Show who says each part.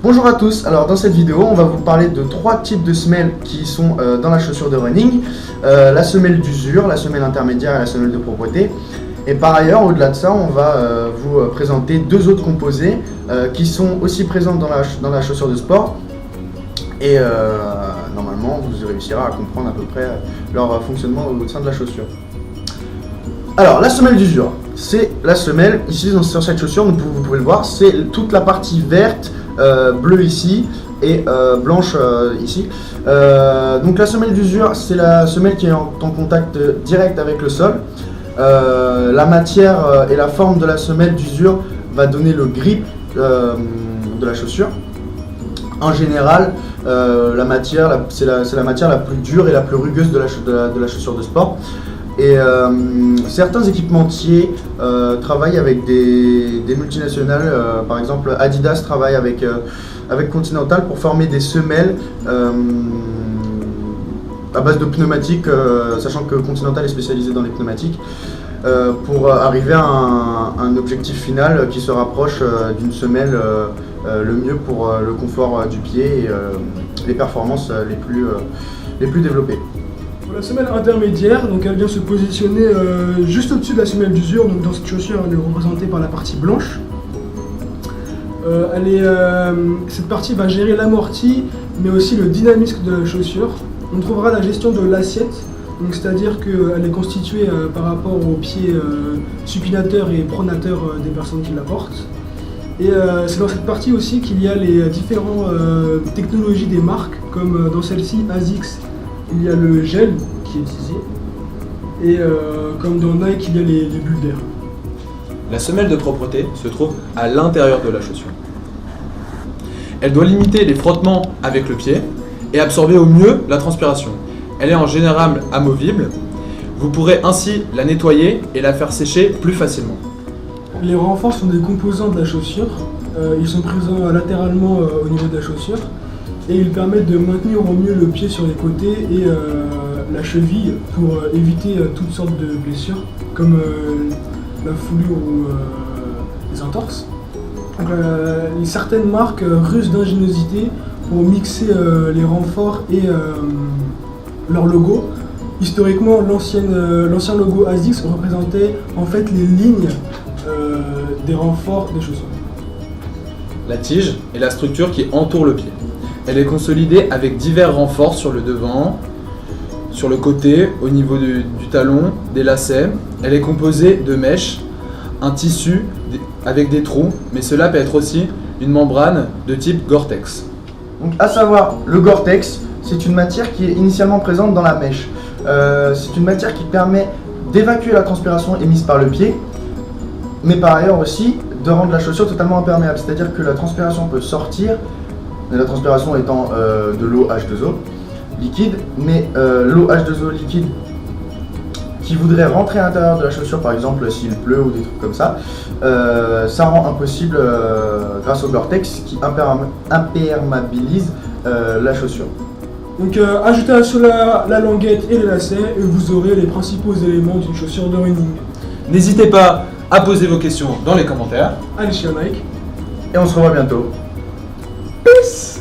Speaker 1: Bonjour à tous, alors dans cette vidéo on va vous parler de trois types de semelles qui sont dans la chaussure de running. La semelle d'usure, la semelle intermédiaire et la semelle de propreté. Et par ailleurs, au-delà de ça, on va vous présenter deux autres composés qui sont aussi présents dans la chaussure de sport. Et normalement vous réussirez à comprendre à peu près leur fonctionnement au sein de la chaussure. Alors la semelle d'usure, c'est la semelle, ici sur cette chaussure, donc vous pouvez le voir, c'est toute la partie verte, bleue ici et blanche ici. Donc la semelle d'usure, c'est la semelle qui est en contact direct avec le sol. La matière et la forme de la semelle d'usure va donner le grip de la chaussure. En général, la matière, c'est la matière la plus dure et la plus rugueuse de la chaussure de sport. Et certains équipementiers travaillent avec des multinationales, par exemple Adidas travaille avec Continental pour former des semelles à base de pneumatiques, sachant que Continental est spécialisé dans les pneumatiques, pour arriver à un objectif final qui se rapproche d'une semelle le mieux pour le confort du pied et les performances les plus développées.
Speaker 2: La semelle intermédiaire, donc elle vient se positionner juste au-dessus de la semelle d'usure. Donc dans cette chaussure, elle est représentée par la partie blanche. Cette partie va gérer l'amorti, mais aussi le dynamisme de la chaussure. On trouvera la gestion de l'assiette, c'est-à-dire qu'elle est constituée par rapport aux pieds supinateurs et pronateurs des personnes qui la portent. Et c'est dans cette partie aussi qu'il y a les différentes technologies des marques, comme dans celle-ci, ASICS. Il y a le gel qui est ici, et comme dans Nike, il y a les bulles d'air.
Speaker 3: La semelle de propreté se trouve à l'intérieur de la chaussure. Elle doit limiter les frottements avec le pied et absorber au mieux la transpiration. Elle est en général amovible. Vous pourrez ainsi la nettoyer et la faire sécher plus facilement.
Speaker 2: Les renforts sont des composants de la chaussure. Ils sont présents latéralement au niveau de la chaussure. Et ils permettent de maintenir au mieux le pied sur les côtés et la cheville pour éviter toutes sortes de blessures, comme la foulure ou les entorses. Donc, certaines marques rusent d'ingéniosité pour mixer les renforts et leur logo. Historiquement, l'ancien logo ASICS représentait en fait les lignes des renforts des chaussures.
Speaker 3: La tige est la structure qui entoure le pied. Elle est consolidée avec divers renforts sur le devant, sur le côté, au niveau du talon, des lacets. Elle est composée de mèches, un tissu avec des trous, mais cela peut être aussi une membrane de type Gore-Tex.
Speaker 1: Donc à savoir, le Gore-Tex, c'est une matière qui est initialement présente dans la mèche. C'est une matière qui permet d'évacuer la transpiration émise par le pied, mais par ailleurs aussi de rendre la chaussure totalement imperméable. C'est-à-dire que la transpiration peut sortir, la transpiration étant de l'eau H2O liquide, mais l'eau H2O liquide qui voudrait rentrer à l'intérieur de la chaussure, par exemple s'il pleut ou des trucs comme ça, ça rend impossible grâce au Gore-Tex qui imperméabilise la chaussure.
Speaker 2: Donc ajoutez à cela la languette et les lacets et vous aurez les principaux éléments d'une chaussure de running.
Speaker 3: N'hésitez pas à poser vos questions dans les commentaires.
Speaker 2: Allez chez Nike.
Speaker 1: Et on se revoit bientôt.
Speaker 2: Peace.